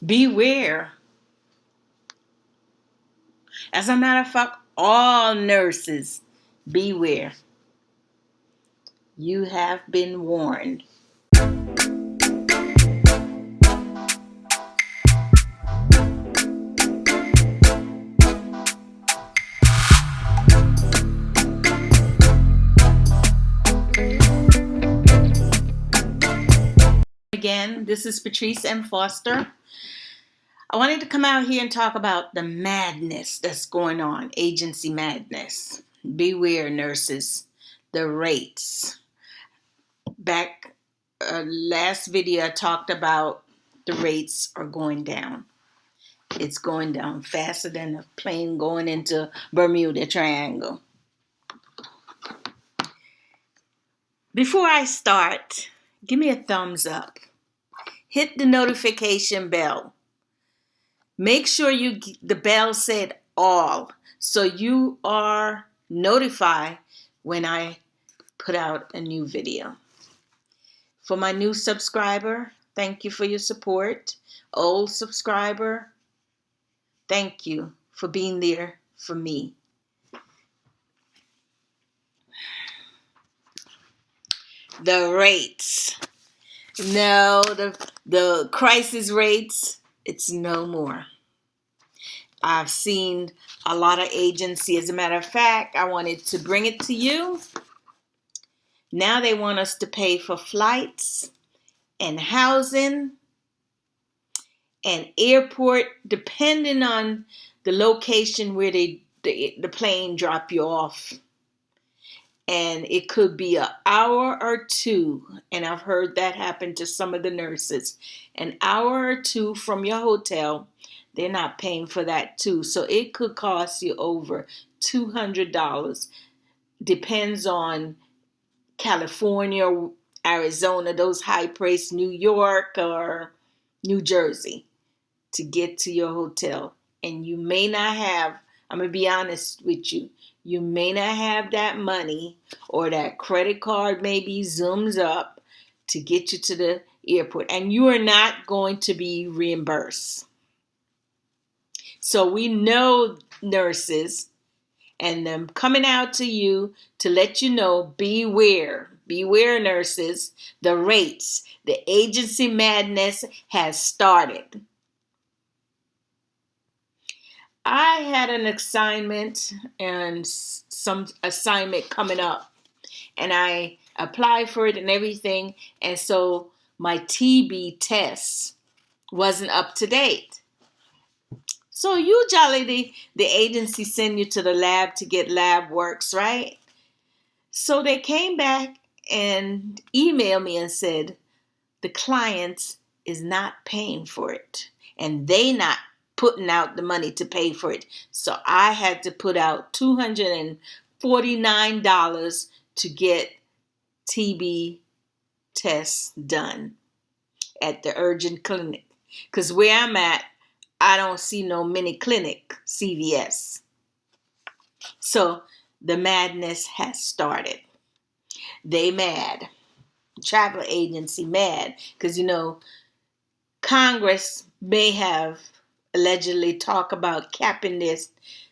Beware. As a matter of fact, all nurses, beware. You have been warned. Again, this is Patrice M. Foster. I wanted to come out here and talk about the madness that's going on, agency madness. Beware, nurses, the rates. Back last video, I talked about the rates are going down. It's going down faster than a plane going into Bermuda Triangle. Before I start, give me a thumbs up. Hit the notification bell. Make sure the bell said all, so you are notified when I put out a new video. For my new subscriber, thank you for your support. Old subscriber, thank you for being there for me. The rates. No, the crisis rates, it's no more. I've seen a lot of agency. As a matter of fact, I wanted to bring it to you. Now they want us to pay for flights and housing and airport, depending on the location where the plane drop you off. And it could be an hour or two. And I've heard that happen to some of the nurses. An hour or two from your hotel, they're not paying for that too. So it could cost you over $200. Depends on California, Arizona, those high price, New York or New Jersey to get to your hotel. And you may not have, I'm going to be honest with you, you may not have that money, or that credit card maybe zooms up to get you to the airport, and you are not going to be reimbursed. So we know, nurses, and I'm coming out to you to let you know, beware. Beware, nurses. The rates, the agency madness has started. I had an assignment and some assignment coming up, and I applied for it and everything, and so my TB test wasn't up to date. So usually the agency send you to the lab to get lab works, right? So they came back and emailed me and said the client is not paying for it, and they not putting out the money to pay for it. So I had to put out $249 to get TB tests done at the urgent clinic. Because where I'm at, I don't see no mini clinic, CVS. So the madness has started. They mad. Travel agency mad. Because, Congress may have allegedly talked about capping this,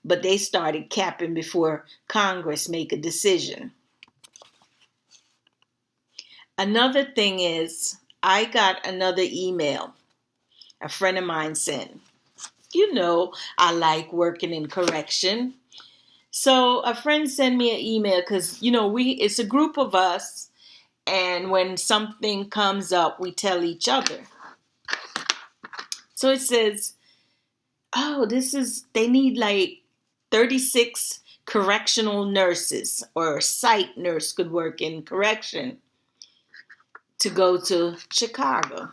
but they started capping before Congress make a decision. Another thing is, I got another email a friend of mine sent. I like working in correction. So a friend sent me an email because, it's a group of us, and when something comes up, we tell each other. So it says, they need like 36 correctional nurses, or a site nurse could work in correction, to go to Chicago.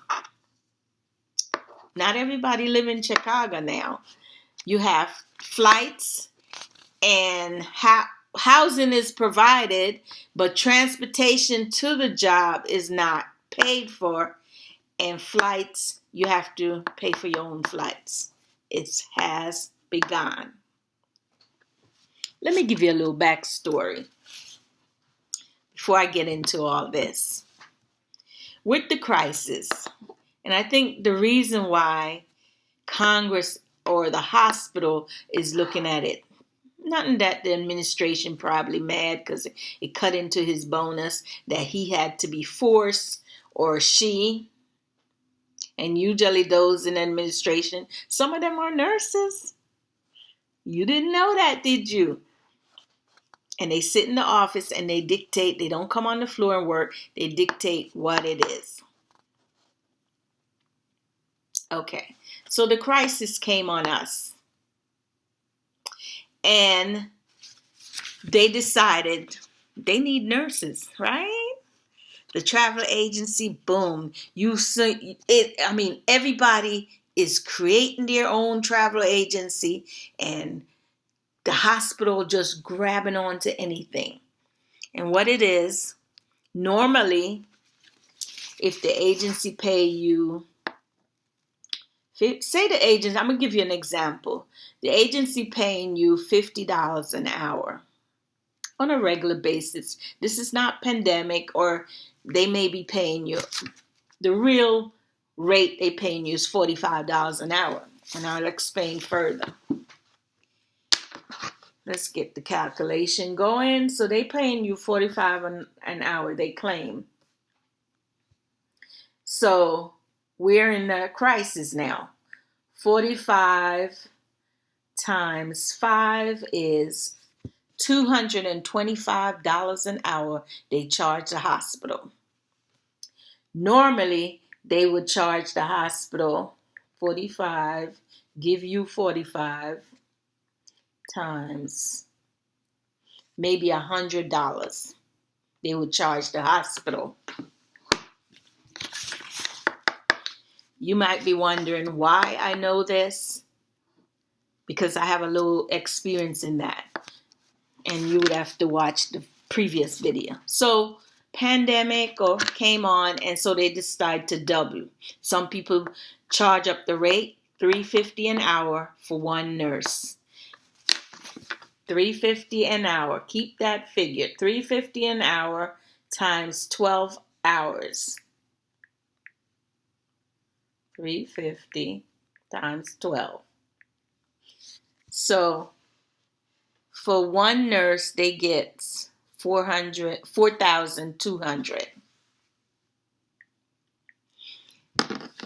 Not everybody live in Chicago now. You have flights and housing is provided, but transportation to the job is not paid for. And flights, you have to pay for your own flights. It has begun. Let me give you a little backstory before I get into all this. With the crisis, and I think the reason why Congress or the hospital is looking at it. Nothing that the administration probably mad because it cut into his bonus that he had to be forced, or she. And usually those in administration, some of them are nurses. You didn't know that, did you? And they sit in the office and they dictate. They don't come on the floor and work. They dictate what it is. Okay, so the crisis came on us. And they decided they need nurses, right? The travel agency, boom. You see it. I mean, everybody is creating their own travel agency, and the hospital just grabbing onto anything. And what it is, normally, if the agency pay you, say the agency, I'm going to give you an example. The agency paying you $50 an hour on a regular basis. This is not pandemic, or they may be paying you. The real rate they paying you is $45 an hour. And I'll explain further. Let's get the calculation going. So they paying you $45 an hour, they claim. So we're in a crisis now. 45 times 5 is $225 an hour they charge the hospital. Normally, they would charge the hospital 45, give you 45 times maybe $100. They would charge the hospital. You might be wondering why I know this, because I have a little experience in that. And you would have to watch the previous video. So pandemic or came on, and so they decide to double. Some people charge up the rate, $3.50 an hour for one nurse. $3.50 an hour. Keep that figure. $3.50 an hour times 12 hours. $3.50 times 12. So for one nurse, they get $4,200.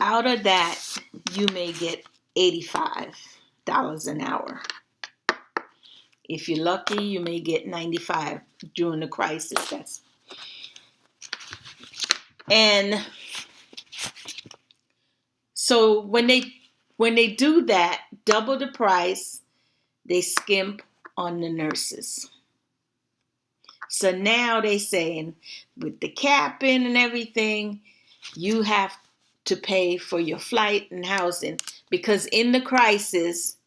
Out of that, you may get $85 an hour. If you're lucky, you may get $95 during the crisis. And so when they do that, double the price, they skimp on the nurses. So now they saying, with the capping and everything, you have to pay for your flight and housing, because in the crisis,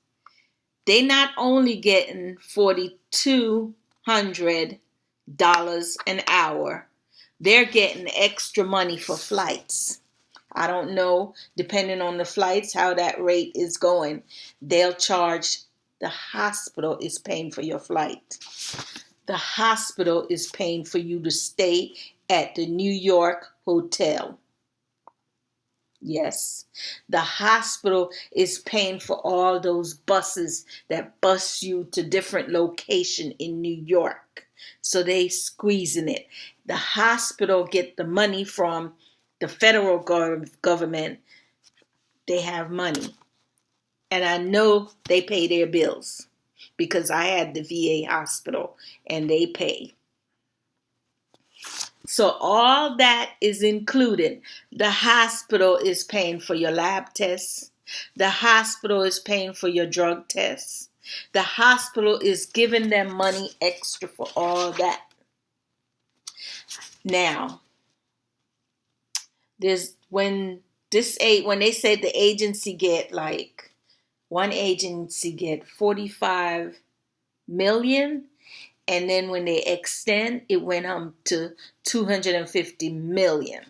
they not only getting $4,200 an hour, they're getting extra money for flights. I don't know, depending on the flights, how that rate is going. They'll charge, the hospital is paying for your flight. The hospital is paying for you to stay at the New York hotel. Yes, the hospital is paying for all those buses that bus you to different location in New York. So they squeezing it. The hospital get the money from the federal government. They have money. And I know they pay their bills, because I had the VA hospital and they pay. So all that is included. The hospital is paying for your lab tests. The hospital is paying for your drug tests. The hospital is giving them money extra for all that. Now, when they said the agency get, like, one agency get 45 million, and then when they extend, it went up to 250 million.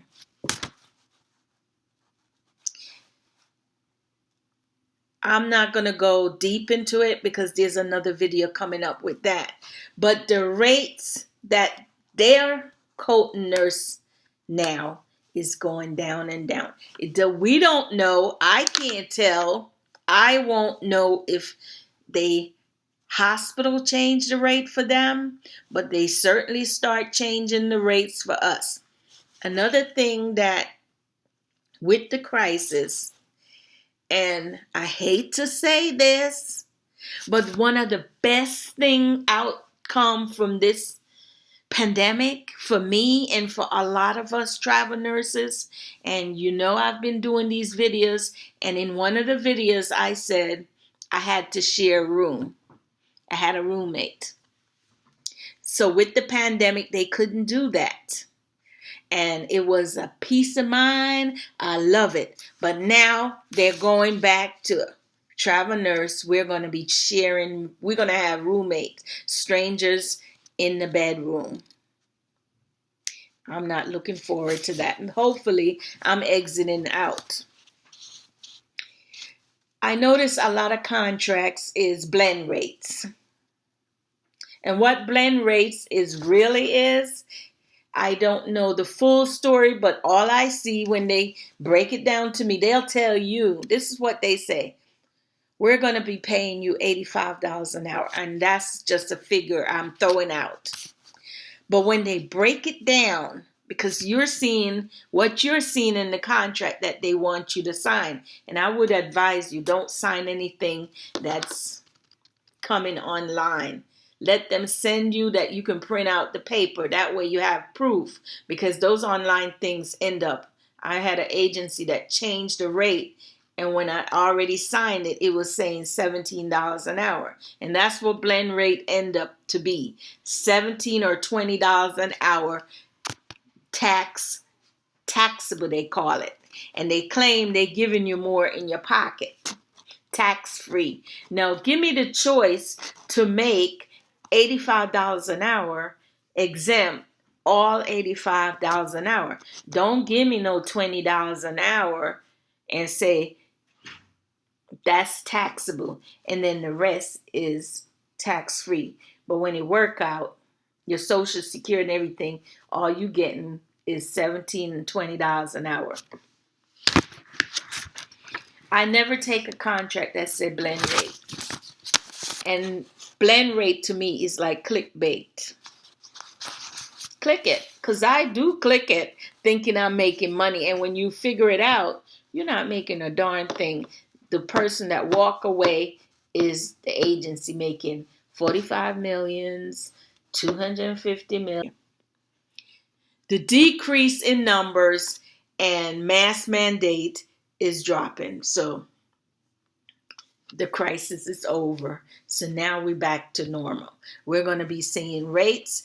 I'm not going to go deep into it because there's another video coming up with that. But the rates that they're quoting nurse now is going down and down. We don't know. I can't tell. I won't know if the hospital changed the rate for them, but they certainly start changing the rates for us. Another thing that with the crisis, and I hate to say this, but one of the best thing outcome from this pandemic for me and for a lot of us travel nurses, and I've been doing these videos, and in one of the videos I said I had to share a room. I had a roommate. So with the pandemic, they couldn't do that. And it was a peace of mind. I love it. But now they're going back to travel nurse. We're going to be sharing. We're going to have roommates, strangers in the bedroom. I'm not looking forward to that. And hopefully I'm exiting out. I notice a lot of contracts is blend rates. And what blend rates is, I don't know the full story, but all I see when they break it down to me, they'll tell you, this is what they say. We're going to be paying you $85 an hour. And that's just a figure I'm throwing out. But when they break it down, because you're seeing what you're seeing in the contract that they want you to sign. And I would advise you, don't sign anything that's coming online. Let them send you that you can print out the paper. That way you have proof, because those online things end up. I had an agency that changed the rate, and when I already signed it, it was saying $17 an hour. And that's what blend rate end up to be. $17 or $20 an hour taxable they call it. And they claim they're giving you more in your pocket. Tax-free. Now, give me the choice to make $85 an hour exempt, all $85 an hour. Don't give me no $20 an hour and say that's taxable, and then the rest is tax-free. But when it work out, your Social Security and everything, all you getting is $17 and $20 an hour. I never take a contract that said blend rate. And blend rate to me is like clickbait. Click it, because I do click it thinking I'm making money. And when you figure it out, you're not making a darn thing. The person that walk away is the agency making 45 millions, 250 million. The decrease in numbers and mass mandate is dropping. So the crisis is over. So now we're back to normal. We're going to be seeing rates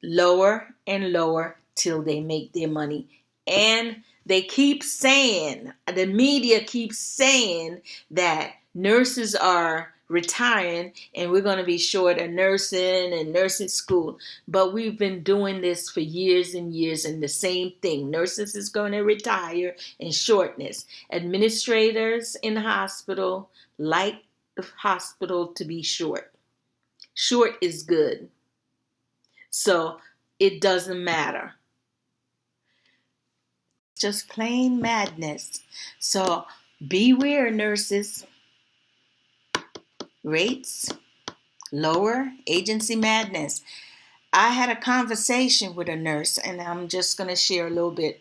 lower and lower till they make their money. And they keep saying, the media keeps saying that nurses are retiring and we're going to be short of nursing and nursing school. But we've been doing this for years and years, and the same thing. Nurses is going to retire and shortness. Administrators in the hospital like the hospital to be short. Short is good. So it doesn't matter. Just plain madness. So beware, nurses. Rates lower, agency madness. I had a conversation with a nurse, and I'm just going to share a little bit.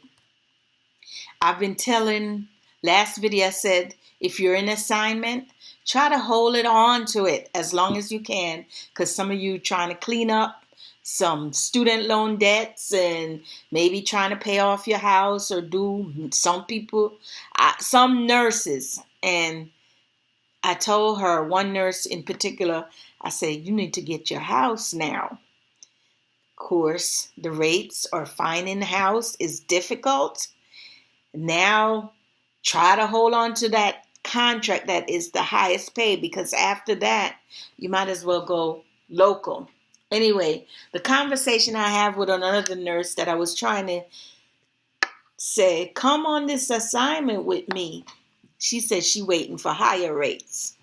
I've been telling, last video I said, if you're in assignment, try to hold it on to it as long as you can, because some of you trying to clean up some student loan debts and maybe trying to pay off your house, or do some people, some nurses. And I told her, one nurse in particular, I said, you need to get your house now. Of course, the rates or finding a house is difficult. Now, try to hold on to that contract that is the highest pay, because after that, you might as well go local. Anyway, the conversation I have with another nurse that I was trying to say, come on this assignment with me. She said she waiting for higher rates.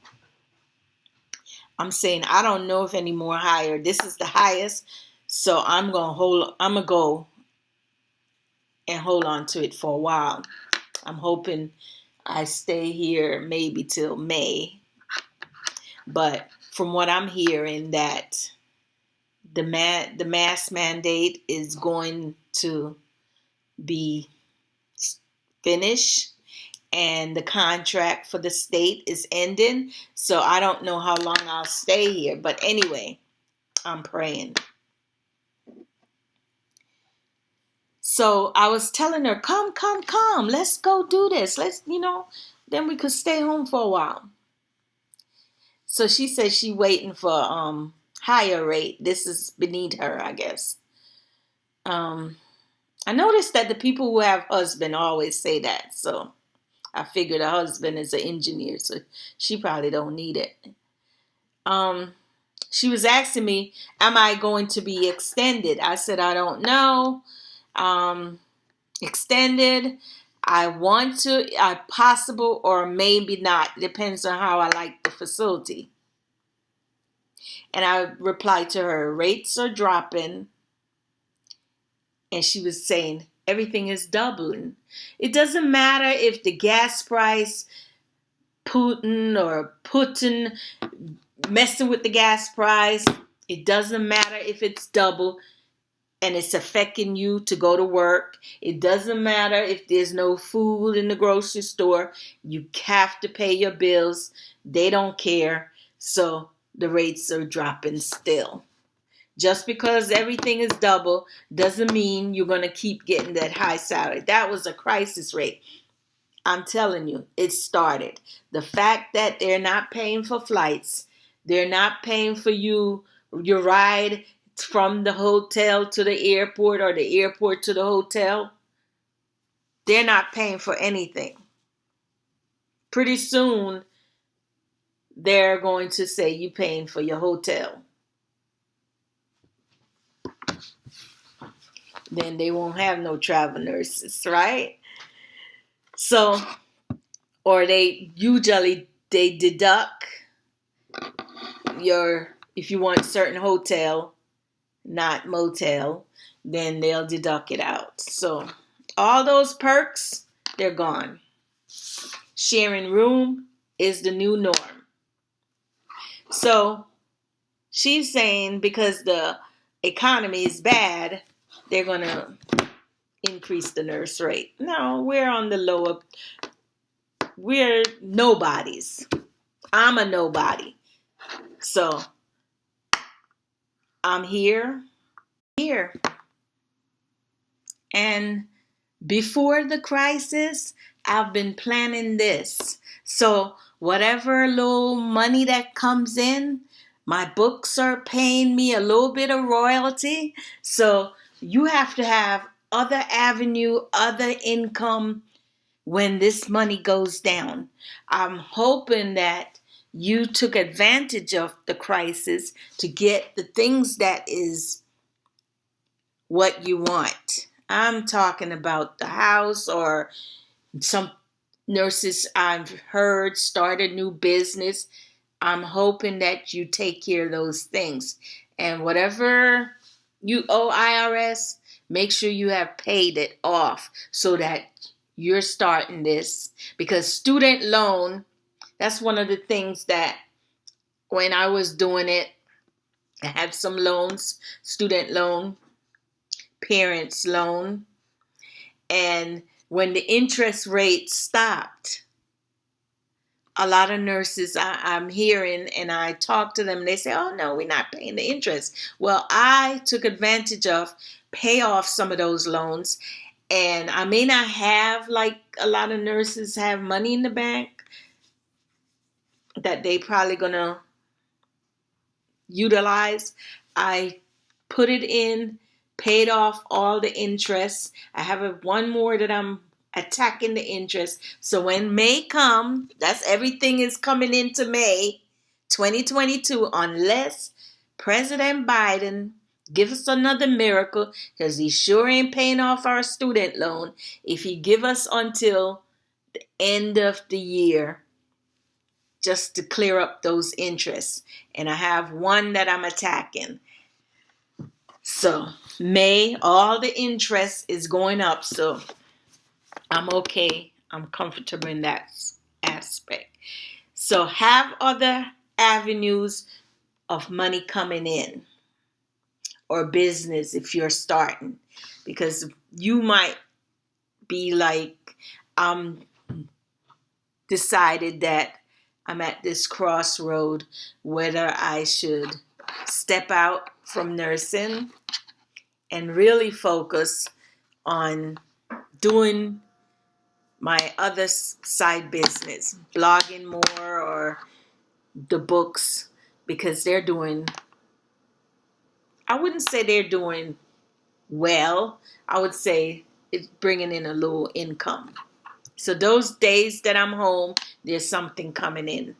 I'm saying, I don't know if any more higher. This is the highest. So I'm going to go and hold on to it for a while. I'm hoping I stay here maybe till May. But from what I'm hearing, that the mask mandate is going to be finished, and the contract for the state is ending. So I don't know how long I'll stay here. But anyway, I'm praying. So I was telling her, come, let's go do this. Let's, then we could stay home for a while. So she said she waiting for higher rate. This is beneath her, I guess. I noticed that the people who have husband always say that. So I figured her husband is an engineer, so she probably don't need it. She was asking me, am I going to be extended? I said, I don't know. Extended, I want to, possible, or maybe not. Depends on how I like the facility. And I replied to her, rates are dropping. And she was saying, everything is doubling. It doesn't matter if the gas price, Putin messing with the gas price. It doesn't matter if it's double and it's affecting you to go to work. It doesn't matter if there's no food in the grocery store. You have to pay your bills. They don't care. So the rates are dropping still. Just because everything is double doesn't mean you're going to keep getting that high salary. That was a crisis rate. I'm telling you, it started. The fact that they're not paying for flights, they're not paying for your ride from the hotel to the airport or the airport to the hotel, they're not paying for anything. Pretty soon, they're going to say you're paying for your hotel. Then they won't have no travel nurses, right? So, or they deduct if you want certain hotel, not motel, then they'll deduct it out. So all those perks, they're gone. Sharing room is the new norm. So she's saying because the economy is bad, they're going to increase the nurse rate. No, we're on the lower. We're nobodies. I'm a nobody. So I'm here. And before the crisis, I've been planning this. So whatever little money that comes in, my books are paying me a little bit of royalty. So you have to have other avenue, other income when this money goes down. I'm hoping that you took advantage of the crisis to get the things that is what you want. I'm talking about the house, or some nurses I've heard start a new business. I'm hoping that you take care of those things. And whatever you owe IRS, make sure you have paid it off so that you're starting this. Because student loan, that's one of the things that when I was doing it, I had some loans, student loan, parents loan. And when the interest rate stopped, a lot of nurses I'm hearing, and I talk to them, and they say, oh no, we're not paying the interest. Well, I took advantage of pay off some of those loans. And I may not have, like a lot of nurses have, money in the bank that they probably gonna utilize. I put it in, paid off all the interest. I have one more that I'm attacking the interest. So when May come, that's everything is coming into May 2022, unless President Biden give us another miracle, because he sure ain't paying off our student loan. If he give us until the end of the year just to clear up those interests. And I have one that I'm attacking. So May, all the interest is going up. So I'm okay. I'm comfortable in that aspect. So have other avenues of money coming in, or business if you're starting, because you might be like, I'm decided that I'm at this crossroad whether I should step out from nursing and really focus on doing my other side business, blogging more, or the books, because they're doing, I wouldn't say they're doing well. I would say it's bringing in a little income. So those days that I'm home, there's something coming in.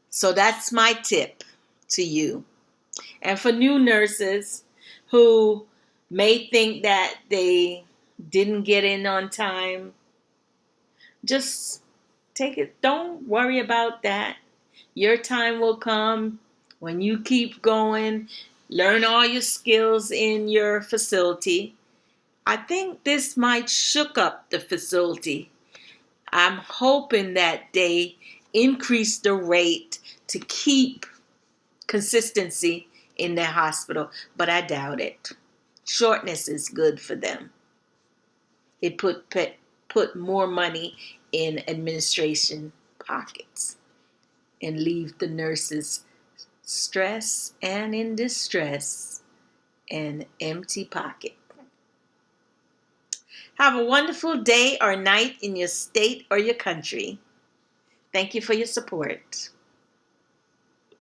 So that's my tip to you. And for new nurses who may think that they didn't get in on time, just take it. Don't worry about that. Your time will come when you keep going, learn all your skills in your facility. I think this might shook up the facility. I'm hoping that they increase the rate to keep consistency in their hospital, but I doubt it. Shortness is good for them. It put more money in administration pockets and leave the nurses stressed and in distress and empty pocket. Have a wonderful day or night in your state or your country. Thank you for your support.